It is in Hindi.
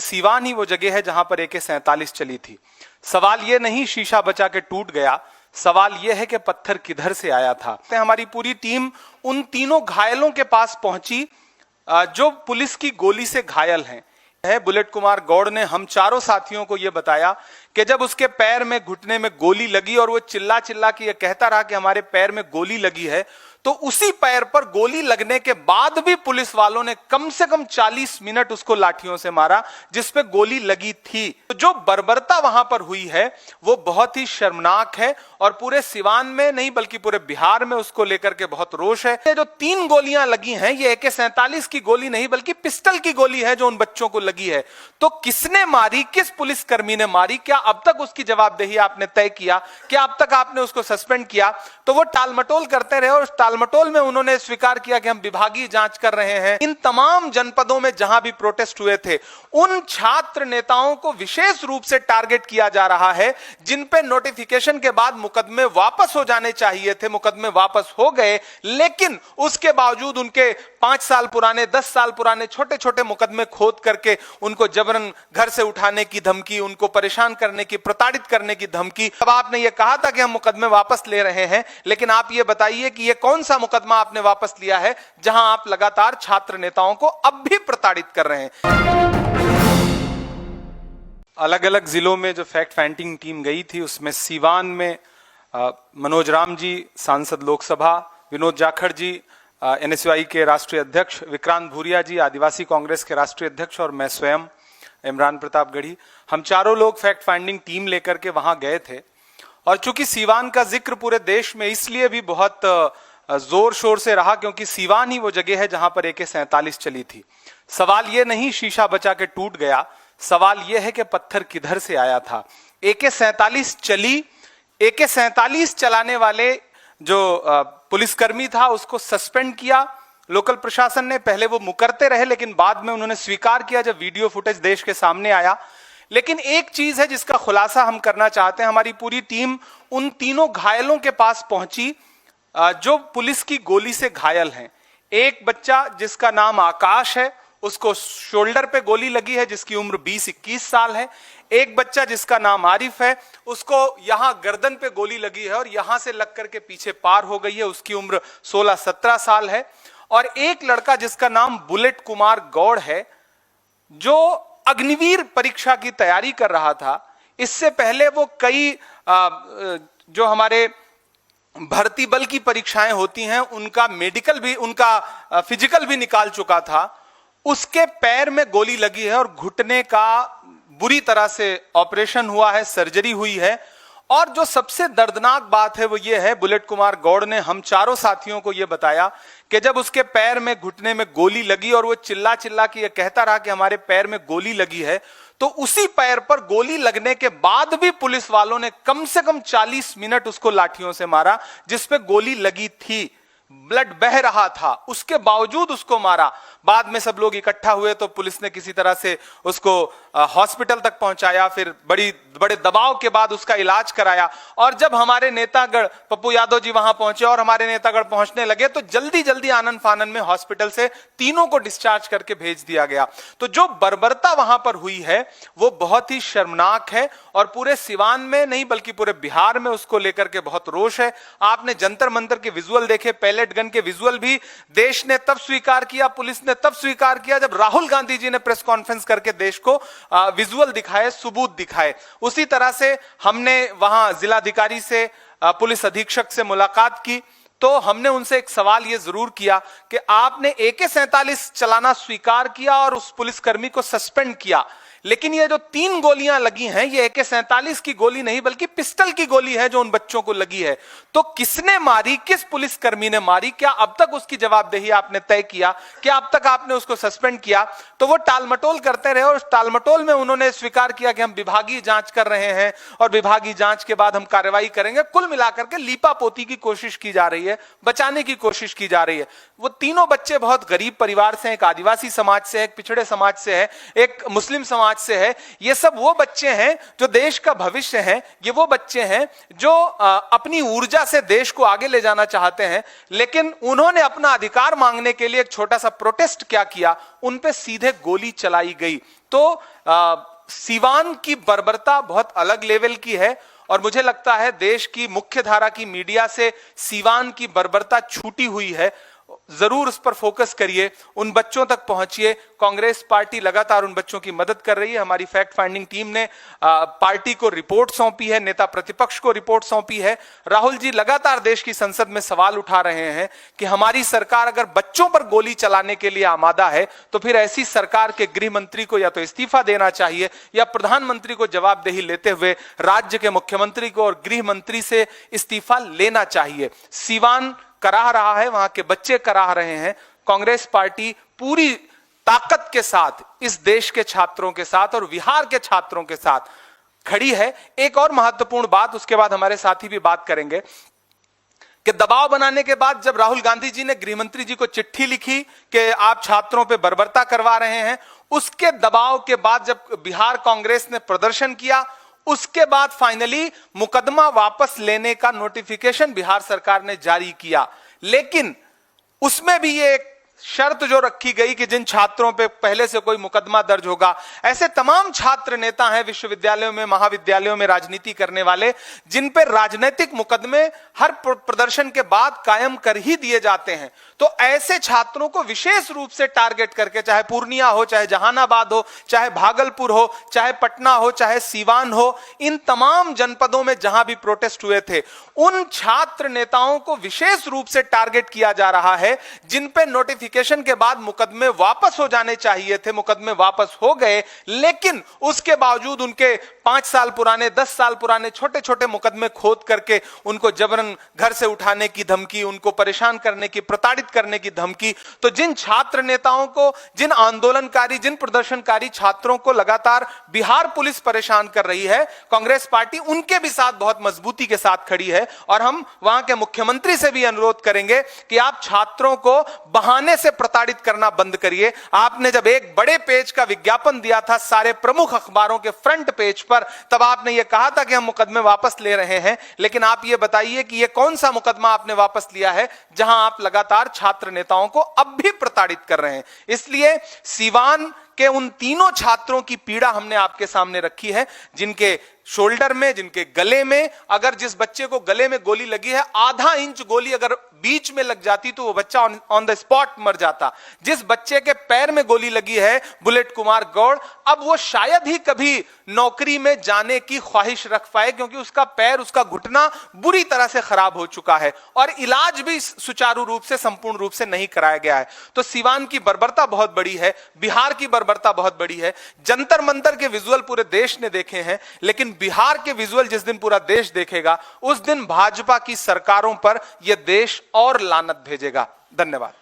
सीवान ही वो जगह है जहां पर AK-47 चली थी। सवाल ये नहीं शीशा बचा के टूट गया, सवाल यह है कि पत्थर किधर से आया था। हमारी पूरी टीम उन तीनों घायलों के पास पहुंची जो पुलिस की गोली से घायल हैं। बुलेट कुमार गौड़ ने हम चारों साथियों को यह बताया कि जब उसके पैर में घुटने में गोली लगी और वो चिल्ला चिल्ला के ये कहता रहा कि हमारे पैर में गोली लगी है, तो उसी पैर पर गोली लगने के बाद भी पुलिस वालों ने कम से कम 40 मिनट उसको लाठियों से मारा जिस पे गोली लगी थी। तो जो बर्बरता वहां पर हुई है वो बहुत ही शर्मनाक है और पूरे सिवान में नहीं बल्कि पूरे बिहार में उसको लेकर के बहुत रोष है। ये जो 3 गोलियां लगी हैं ये AK-47 की गोली नहीं बल्कि पिस्टल की गोली है जो उन बच्चों को लगी है। तो किसने मारी, किस पुलिसकर्मी ने मारी, क्या अब तक उसकी जवाबदेही आपने तय किया, क्या अब तक आपने उसको सस्पेंड किया? तो वो टालमटोल करते रहे और उस टालमटोल में उन्होंने स्वीकार किया कि हम विभागीय जांच कर रहे हैं। इन तमाम जनपदों में जहां भी प्रोटेस्ट हुए थे उन छात्र नेताओं को विशेष रूप से टारगेट किया जा रहा है जिन पे नोटिफिकेशन के बाद मुकदमे वापस हो जाने चाहिए थे। मुकदमे वापस हो गए लेकिन उसके बावजूद उनके 5 साल पुराने 10 साल पुराने छोटे छोटे मुकदमे खोद करके उनको जबरन घर से उठाने की धमकी, उनको परेशान करने की, प्रताड़ित करने की धमकी। अब आपने ये कहा था कि हम मुकदमे वापस ले रहे हैं, लेकिन आप ये बताइए कि ये कौन सा मुकदमा आपने वापस लिया है जहां आप लगातार छात्र नेताओं को अब भी प्रताड़ित कर रहे हैं? अलग अलग जिलों में जो फैक्ट फाइंडिंग टीम गई थी उसमें सीवान में मनोज राम जी सांसद लोकसभा, विनोद जाखड़ जी NSUI के राष्ट्रीय अध्यक्ष, विक्रांत भूरिया जी आदिवासी कांग्रेस के राष्ट्रीय अध्यक्ष और मैं स्वयं इमरान प्रताप गढ़ी, हम चारों लोग फैक्ट फाइंडिंग टीम लेकर के वहां गए थे। और चूंकि सीवान का जिक्र पूरे देश में इसलिए भी बहुत जोर शोर से रहा क्योंकि सीवान ही वो जगह है जहां पर AK-47 चली थी। सवाल ये नहीं शीशा बचा के टूट गया, सवाल यह है कि पत्थर किधर से आया था। AK-47 चली, AK-47 चलाने वाले जो पुलिसकर्मी था उसको सस्पेंड किया लोकल प्रशासन ने। पहले वो मुकरते रहे लेकिन बाद में उन्होंने स्वीकार किया जब वीडियो फुटेज देश के सामने आया। लेकिन एक चीज है जिसका खुलासा हम करना चाहते हैं, हमारी पूरी टीम उन तीनों घायलों के पास पहुंची जो पुलिस की गोली से घायल हैं। एक बच्चा जिसका नाम आकाश है, उसको शोल्डर पे गोली लगी है जिसकी उम्र 20-21 साल है। एक बच्चा जिसका नाम आरिफ है, उसको यहां गर्दन पे गोली लगी है और यहां से लग करके पीछे पार हो गई है, उसकी उम्र 16-17 साल है। और एक लड़का जिसका नाम बुलेट कुमार गौड़ है जो अग्निवीर परीक्षा की तैयारी कर रहा था। इससे पहले वो कई जो हमारे भर्ती बल की परीक्षाएं होती हैं उनका मेडिकल भी, उनका फिजिकल भी निकाल चुका था। उसके पैर में गोली लगी है और घुटने का बुरी तरह से ऑपरेशन हुआ है, सर्जरी हुई है। और जो सबसे दर्दनाक बात है वो ये है, बुलेट कुमार गौड़ ने हम चारों साथियों को ये बताया कि जब उसके पैर में घुटने में गोली लगी और वो चिल्ला चिल्ला के ये कहता रहा कि हमारे पैर में गोली लगी है, तो उसी पैर पर गोली लगने के बाद भी पुलिस वालों ने कम से कम 40 मिनट उसको लाठियों से मारा जिस पे गोली लगी थी। ब्लड बह रहा था, उसके बावजूद उसको मारा। बाद में सब लोग इकट्ठा हुए तो पुलिस ने किसी तरह से उसको हॉस्पिटल तक पहुंचाया, फिर बड़े दबाव के बाद उसका इलाज कराया। और जब हमारे नेतागढ़ पप्पू यादव जी वहां पहुंचे और हमारे नेतागढ़ पहुंचने लगे तो जल्दी जल्दी आनन फानन में हॉस्पिटल से तीनों को डिस्चार्ज करके भेज दिया गया। तो जो बर्बरता वहां पर हुई है वो बहुत ही शर्मनाक है और पूरे सिवान में नहीं बल्कि पूरे बिहार में उसको लेकर के बहुत रोष है। आपने जंतर मंतर के विजुअल देखे, पैलेट गन के विजुअल भी देश ने तब स्वीकार किया, पुलिस ने तब स्वीकार किया जब राहुल गांधी जी ने प्रेस कॉन्फ्रेंस करके देश को विजुअल दिखाए, सबूत दिखाए। उसी तरह से हमने वहां जिलाधिकारी से, पुलिस अधीक्षक से मुलाकात की तो हमने उनसे एक सवाल यह जरूर किया कि आपने AK-47 चलाना स्वीकार किया और उस पुलिसकर्मी को सस्पेंड किया, लेकिन ये जो 3 गोलियां लगी हैं ये AK-47 की गोली नहीं बल्कि पिस्टल की गोली है जो उन बच्चों को लगी है। तो किसने मारी, किस पुलिसकर्मी ने मारी, क्या अब तक उसकी जवाबदेही आपने तय किया, क्या अब तक आपने उसको सस्पेंड किया? तो वो टालमटोल करते रहे और उस टालमटोल में उन्होंने स्वीकार किया कि हम विभागीय जांच कर रहे हैं और विभागीय जांच के बाद हम कार्रवाई करेंगे। कुल मिलाकर के लीपापोती की कोशिश की जा रही है, बचाने की कोशिश की जा रही है। वो तीनों बच्चे बहुत गरीब परिवार से, एक आदिवासी समाज से, एक पिछड़े समाज से है, एक मुस्लिम समाज से है। ये सब वो बच्चे हैं जो देश का भविष्य हैं। ये वो बच्चे हैं जो अपनी ऊर्जा से देश को आगे ले जाना चाहते हैं, लेकिन उन्होंने अपना अधिकार मांगने के लिए एक छोटा सा प्रोटेस्ट क्या किया, उन पे सीधे गोली चलाई गई। तो सीवान की बर्बरता बहुत अलग लेवल की है और मुझे लगता है देश की मुख्य धारा की मीडिया से सीवान की बर्बरता छूटी हुई है। जरूर उस पर फोकस करिए, उन बच्चों तक पहुंचिए। कांग्रेस पार्टी लगातार उन बच्चों की मदद कर रही है। हमारी फैक्ट फाइंडिंग टीम ने पार्टी को रिपोर्ट सौंपी है, नेता प्रतिपक्ष को रिपोर्ट सौंपी है। राहुल जी लगातार देश की संसद में सवाल उठा रहे हैं कि हमारी सरकार अगर बच्चों पर गोली चलाने के लिए आमादा है तो फिर ऐसी सरकार के गृह मंत्री को या तो इस्तीफा देना चाहिए या प्रधानमंत्री को जवाबदेही लेते हुए राज्य के मुख्यमंत्री को और गृह मंत्री से इस्तीफा लेना चाहिए। सीवान कराह रहा है, वहां के बच्चे कराह रहे हैं। कांग्रेस पार्टी पूरी ताकत के साथ इस देश के छात्रों के साथ और बिहार के छात्रों के साथ खड़ी है। एक और महत्वपूर्ण बात, उसके बाद हमारे साथी भी बात करेंगे, कि दबाव बनाने के बाद जब राहुल गांधी जी ने गृहमंत्री जी को चिट्ठी लिखी कि आप छात्रों पे बर्बरता करवा रहे हैं, उसके दबाव के बाद जब बिहार कांग्रेस ने प्रदर्शन किया, उसके बाद फाइनली मुकदमा वापस लेने का नोटिफिकेशन बिहार सरकार ने जारी किया। लेकिन उसमें भी ये एक शर्त जो रखी गई कि जिन छात्रों पे पहले से कोई मुकदमा दर्ज होगा, ऐसे तमाम छात्र नेता हैं विश्वविद्यालयों में, महाविद्यालयों में राजनीति करने वाले, जिन पे राजनीतिक मुकदमे हर प्रदर्शन के बाद कायम कर ही दिए जाते हैं। तो ऐसे छात्रों को विशेष रूप से टारगेट करके, चाहे पूर्णिया हो, चाहे जहानाबाद हो, चाहे भागलपुर हो, चाहे पटना हो, चाहे सीवान हो, इन तमाम जनपदों में जहां भी प्रोटेस्ट हुए थे, उन छात्र नेताओं को विशेष रूप से टारगेट किया जा रहा है जिन पे नोटिफिकेशन के बाद मुकदमे वापस हो जाने चाहिए थे। मुकदमे वापस हो गए, लेकिन उसके बावजूद उनके 5 साल पुराने, 10 साल पुराने छोटे छोटे मुकदमे खोद करके उनको जबरन घर से उठाने की धमकी, उनको परेशान करने की, प्रताड़ित करने की धमकी। तो जिन छात्र नेताओं को, जिन आंदोलनकारी, जिन प्रदर्शनकारी छात्रों को लगातार बिहार पुलिस परेशान कर रही है, कांग्रेस पार्टी उनके भी साथ बहुत मजबूती के साथ खड़ी है। और हम वहां के मुख्यमंत्री से भी अनुरोध करेंगे कि आप छात्रों को बहाने से प्रताड़ित करना बंद करिए। आपने जब एक बड़े पेज का विज्ञापन दिया था सारे प्रमुख अखबारों के फ्रंट पेज पर, तब आपने यह कहा था कि हम मुकदमे वापस ले रहे हैं। लेकिन आप यह बताइए कि यह कौन सा मुकदमा आपने वापस लिया है जहां आप लगातार छात्र नेताओं को अब भी प्रताड़ित कर रहे हैं। इसलिए सीवान के उन तीनों छात्रों की पीड़ा हमने आपके सामने रखी है, जिनके शोल्डर में, जिनके गले में, अगर जिस बच्चे को गले में गोली लगी है, आधा इंच गोली अगर बीच में लग जाती तो वो बच्चा ऑन द स्पॉट मर जाता। जिस बच्चे के पैर में गोली लगी है, बुलेट कुमार गौड़, अब वो शायद ही कभी नौकरी में जाने की ख्वाहिश रख पाए, क्योंकि उसका पैर, उसका घुटना बुरी तरह से खराब हो चुका है और इलाज भी सुचारू रूप से, संपूर्ण रूप से नहीं कराया गया है। तो सीवान की बर्बरता बहुत बड़ी है, बिहार की बर्बरता बहुत बड़ी है। जंतर मंतर के विजुअल पूरे देश ने देखे हैं, लेकिन बिहार के विजुअल जिस दिन पूरा देश देखेगा, उस दिन भाजपा की सरकारों पर यह देश और लानत भेजेगा। धन्यवाद।